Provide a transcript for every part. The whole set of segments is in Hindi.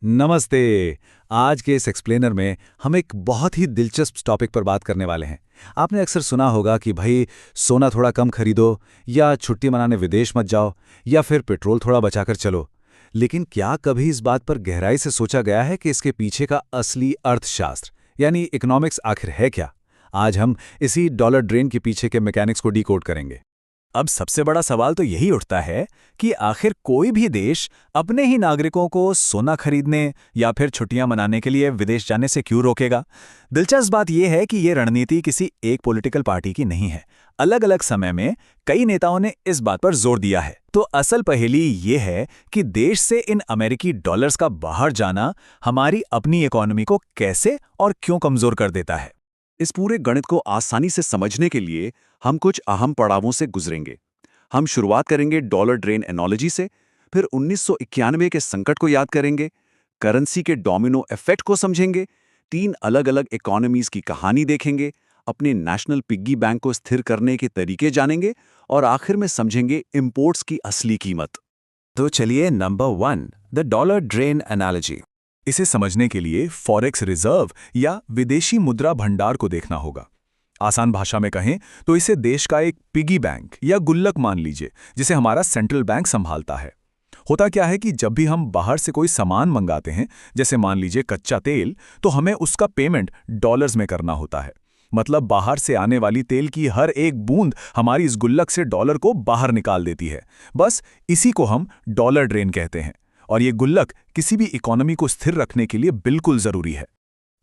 नमस्ते। आज के इस एक्सप्लेनर में हम एक बहुत ही दिलचस्प टॉपिक पर बात करने वाले हैं। आपने अक्सर सुना होगा कि भाई सोना थोड़ा कम खरीदो, या छुट्टी मनाने विदेश मत जाओ, या फिर पेट्रोल थोड़ा बचाकर चलो। लेकिन क्या कभी इस बात पर गहराई से सोचा गया है कि इसके पीछे का असली अर्थशास्त्र यानी इकोनॉमिक्स आखिर है क्या? आज हम इसी डॉलर ड्रेन के पीछे के मैकेनिक्स को डीकोड करेंगे। अब सबसे बड़ा सवाल तो यही उठता है कि आखिर कोई भी देश अपने ही नागरिकों को सोना खरीदने या फिर छुट्टियां मनाने के लिए विदेश जाने से क्यों रोकेगा। दिलचस्प बात यह है कि ये रणनीति किसी एक पॉलिटिकल पार्टी की नहीं है। अलग अलग समय में कई नेताओं ने इस बात पर जोर दिया है। तो असल पहेली ये है कि देश से इन अमेरिकी डॉलर्स का बाहर जाना हमारी अपनी इकोनॉमी को कैसे और क्यों कमजोर कर देता है। इस पूरे गणित को आसानी से समझने के लिए हम कुछ अहम पड़ावों से गुजरेंगे। हम शुरुआत करेंगे डॉलर ड्रेन एनोलॉजी से, फिर 1991 के संकट को याद करेंगे, करेंसी के डोमिनो इफेक्ट को समझेंगे, 3 अलग-अलग इकोनॉमीज की कहानी देखेंगे, अपने नेशनल पिग्गी बैंक को स्थिर करने के तरीके जानेंगे और आखिर में समझेंगे इंपोर्ट्स की असली कीमत। तो चलिए number 1, the dollar drain analogy. इसे समझने के लिए फॉरेक्स रिजर्व या विदेशी मुद्रा भंडार को देखना होगा। आसान भाषा में कहें तो इसे देश का एक पिगी बैंक या गुल्लक मान लीजिए, जिसे हमारा सेंट्रल बैंक संभालता है। होता क्या है कि जब भी हम बाहर से कोई सामान मंगाते हैं, जैसे मान लीजिए कच्चा तेल, तो हमें उसका पेमेंट डॉलर्स में करना होता है। मतलब बाहर से आने वाली तेल की हर एक बूंद हमारी इस गुल्लक से डॉलर को बाहर निकाल देती है। बस इसी को हम डॉलर ड्रेन कहते हैं, और ये गुल्लक किसी भी इकोनॉमी को स्थिर रखने के लिए बिल्कुल जरूरी है।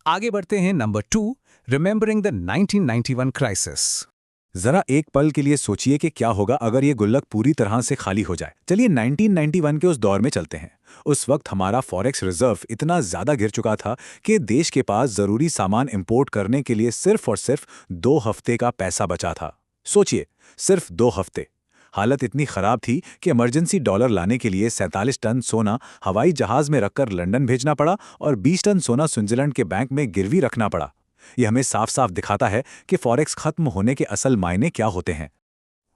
आगे बढ़ते हैं नंबर 2, रिमेंबरिंग द 1991 क्राइसिस। जरा एक पल के लिए सोचिए कि क्या होगा अगर ये गुल्लक पूरी तरह से खाली हो जाए। चलिए 1991 के उस दौर में चलते हैं। उस वक्त हमारा फॉरेक्स रिजर्व इतना ज्यादा गिर चुका था कि देश के पास जरूरी सामान इंपोर्ट करने के लिए सिर्फ और सिर्फ 2 हफ्ते का पैसा बचा था। सोचिए, सिर्फ 2 हफ्ते। हालत इतनी खराब थी कि इमरजेंसी डॉलर लाने के लिए 47 टन सोना हवाई जहाज में रखकर लंदन भेजना पड़ा और 20 टन सोना स्विट्जरलैंड के बैंक में गिरवी रखना पड़ा। यह हमें साफ साफ दिखाता है कि फॉरेक्स खत्म होने के असल मायने क्या होते हैं।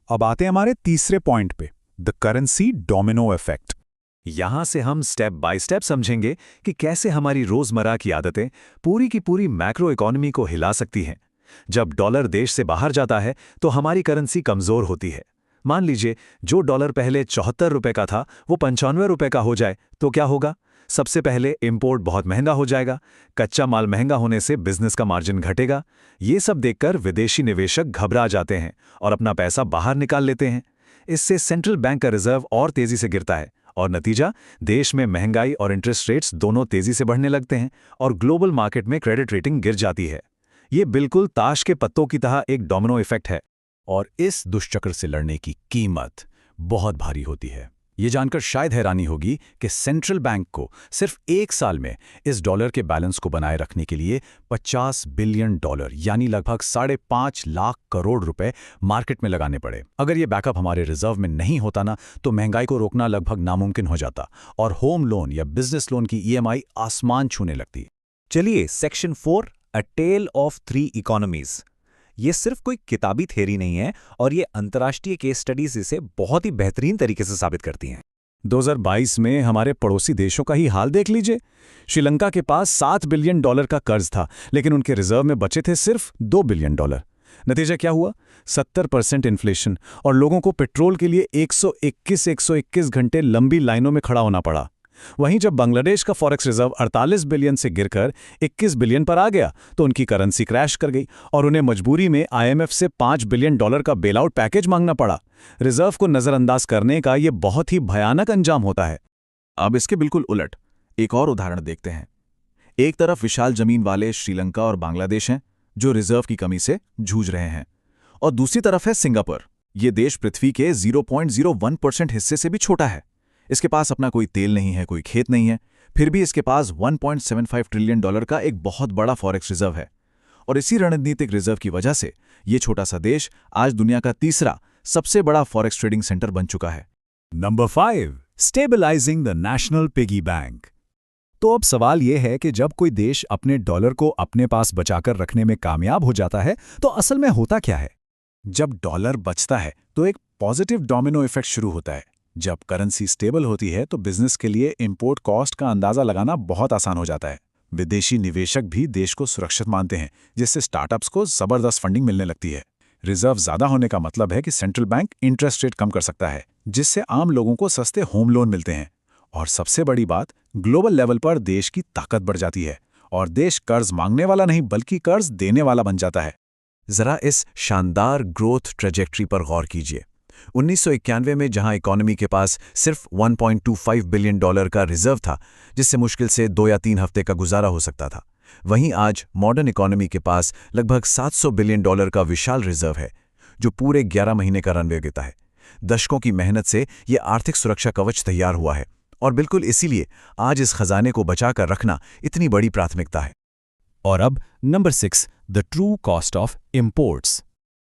अब आते हैं हमारे तीसरे पॉइंट पे, द करेंसी डोमिनो इफेक्ट। यहां से हम स्टेप बाय स्टेप समझेंगे कि कैसे हमारी रोजमर्रा की आदतें पूरी की पूरी मैक्रो इकोनॉमी को हिला सकती हैं। जब डॉलर देश से बाहर जाता है तो हमारी करेंसी कमजोर होती है। मान लीजिए जो डॉलर पहले 74 रुपए का था वो 95 रुपए का हो जाए तो क्या होगा? सबसे पहले इंपोर्ट बहुत महंगा हो जाएगा। कच्चा माल महंगा होने से बिजनेस का मार्जिन घटेगा। ये सब देखकर विदेशी निवेशक घबरा जाते हैं और अपना पैसा बाहर निकाल लेते हैं। इससे सेंट्रल बैंक का रिजर्व और तेजी से गिरता है और नतीजा, देश में महंगाई और इंटरेस्ट रेट्स दोनों तेजी से बढ़ने लगते हैं और ग्लोबल मार्केट में क्रेडिट रेटिंग गिर जाती है। ये बिल्कुल ताश के पत्तों की तरह एक डोमिनो इफेक्ट है। और इस दुष्चक्र से लड़ने की कीमत बहुत भारी होती है। ये जानकर शायद हैरानी होगी कि सेंट्रल बैंक को सिर्फ 1 साल में इस डॉलर के बैलेंस को बनाए रखने के लिए 50 बिलियन डॉलर यानी लगभग 5.5 लाख करोड़ रुपए मार्केट में लगाने पड़े। अगर ये बैकअप हमारे रिजर्व में नहीं होता ना, तो महंगाई को रोकना लगभग नामुमकिन हो जाता और होम लोन या बिजनेस लोन की ईएमआई आसमान छूने लगती। चलिए section 4, a tale of 3 economies. ये सिर्फ कोई किताबी थ्योरी नहीं है और ये अंतर्राष्ट्रीय केस स्टडीज इसे बहुत ही बेहतरीन तरीके से साबित करती हैं। 2022 में हमारे पड़ोसी देशों का ही हाल देख लीजिए। श्रीलंका के पास 7 बिलियन डॉलर का कर्ज था, लेकिन उनके रिजर्व में बचे थे सिर्फ 2 बिलियन डॉलर। नतीजा क्या हुआ? 70% इन्फ्लेशन और लोगों को पेट्रोल के लिए 121 घंटे लंबी लाइनों में खड़ा होना पड़ा। वहीं जब बांग्लादेश का फॉरेक्स रिजर्व 48 बिलियन से गिरकर 21 बिलियन पर आ गया, तो उनकी करेंसी क्रैश कर गई और उन्हें मजबूरी में आईएमएफ से 5 बिलियन डॉलर का बेलआउट पैकेज मांगना पड़ा। रिजर्व को नजरअंदाज करने का यह बहुत ही भयानक अंजाम होता है। अब इसके बिल्कुल उलट एक और उदाहरण देखते हैं। एक तरफ विशाल जमीन वाले श्रीलंका और बांग्लादेश हैं, जो रिजर्व की कमी से जूझ रहे हैं, और दूसरी तरफ है सिंगापुर। ये देश पृथ्वी के 0.01% हिस्से से भी छोटा है। इसके पास अपना कोई तेल नहीं है, कोई खेत नहीं है, फिर भी इसके पास 1.75 ट्रिलियन डॉलर का एक बहुत बड़ा फॉरेक्स रिजर्व है। और इसी रणनीतिक रिजर्व की वजह से ये छोटा सा देश आज दुनिया का तीसरा सबसे बड़ा फॉरेक्स ट्रेडिंग सेंटर बन चुका है। Number 5, stabilising the national piggy bank. तो अब सवाल यह है कि जब कोई देश अपने डॉलर को अपने पास बचाकर रखने में कामयाब हो जाता है, तो असल में होता क्या है? जब डॉलर बचता है तो एक पॉजिटिव डोमिनो इफेक्ट शुरू होता है। जब करेंसी स्टेबल होती है तो बिजनेस के लिए इंपोर्ट कॉस्ट का अंदाजा लगाना बहुत आसान हो जाता है। विदेशी निवेशक भी देश को सुरक्षित मानते हैं, जिससे स्टार्टअप्स को जबरदस्त फंडिंग मिलने लगती है। रिजर्व ज्यादा होने का मतलब है कि सेंट्रल बैंक इंटरेस्ट रेट कम कर सकता है, जिससे आम लोगों को सस्ते होम लोन मिलते हैं। और सबसे बड़ी बात, ग्लोबल लेवल पर देश की ताकत बढ़ जाती है और देश कर्ज मांगने वाला नहीं बल्कि कर्ज देने वाला बन जाता है। जरा इस शानदार ग्रोथ ट्रेजेक्ट्री पर गौर कीजिए। 1991 में जहां इकोनॉमी के पास सिर्फ $1.25 बिलियन का रिजर्व था, जिससे मुश्किल से 2 या 3 हफ्ते का गुजारा हो सकता था, वहीं आज मॉडर्न इकोनॉमी के पास लगभग $700 बिलियन का विशाल रिजर्व है, जो पूरे 11 महीने का रनवे देता है। दशकों की मेहनत से ये आर्थिक सुरक्षा कवच तैयार हुआ है और बिल्कुल इसीलिए आज इस खजाने को बचाकर रखना इतनी बड़ी प्राथमिकता है। और अब number 6, the true cost of imports.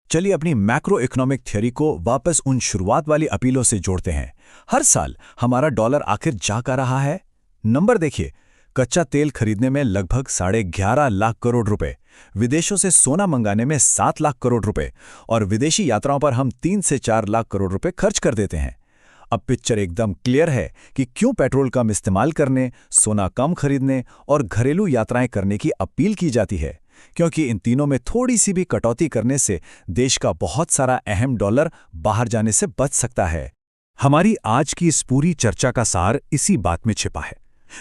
चलिए अपनी मैक्रो इकोनॉमिक थ्योरी को वापस उन शुरुआत वाली अपीलों से जोड़ते हैं। हर साल हमारा डॉलर आखिर जा कर रहा है। नंबर देखिए, कच्चा तेल खरीदने में लगभग 11.5 लाख करोड़ रुपए, विदेशों से सोना मंगाने में 7 लाख करोड़ रुपए और विदेशी यात्राओं पर हम 3 से 4 लाख करोड़ रुपए खर्च कर देते हैं। अब पिक्चर एकदम क्लियर है कि क्यों पेट्रोल कम इस्तेमाल करने, सोना कम खरीदने और घरेलू यात्राएं करने की अपील की जाती है, क्योंकि इन तीनों में थोड़ी सी भी कटौती करने से देश का बहुत सारा अहम डॉलर बाहर जाने से बच सकता है। हमारी आज की इस पूरी चर्चा का सार इसी बात में छिपा है।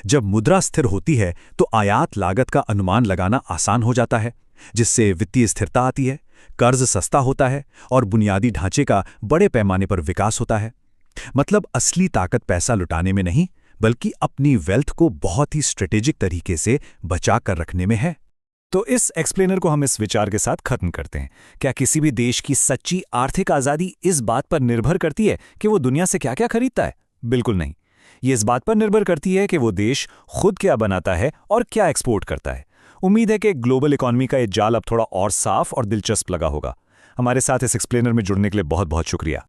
जब मुद्रा स्थिर होती है तो आयात लागत का अनुमान लगाना आसान हो जाता है, जिससे वित्तीय स्थिरता आती है, कर्ज सस्ता होता है और बुनियादी ढांचे का बड़े पैमाने पर विकास होता है। मतलब असली ताकत पैसा लुटाने में नहीं, बल्कि अपनी वेल्थ को बहुत ही स्ट्रेटेजिक तरीके से बचा कर रखने में है। तो इस एक्सप्लेनर को हम इस विचार के साथ खत्म करते हैं। क्या किसी भी देश की सच्ची आर्थिक आज़ादी इस बात पर निर्भर करती है कि वो दुनिया से क्या क्या खरीदता है? बिल्कुल नहीं। ये इस बात पर निर्भर करती है कि वो देश खुद क्या बनाता है और क्या एक्सपोर्ट करता है। उम्मीद है कि ग्लोबल इकोनॉमी का ये जाल अब थोड़ा और साफ और दिलचस्प लगा होगा। हमारे साथ इस एक्सप्लेनर में जुड़ने के लिए बहुत बहुत शुक्रिया।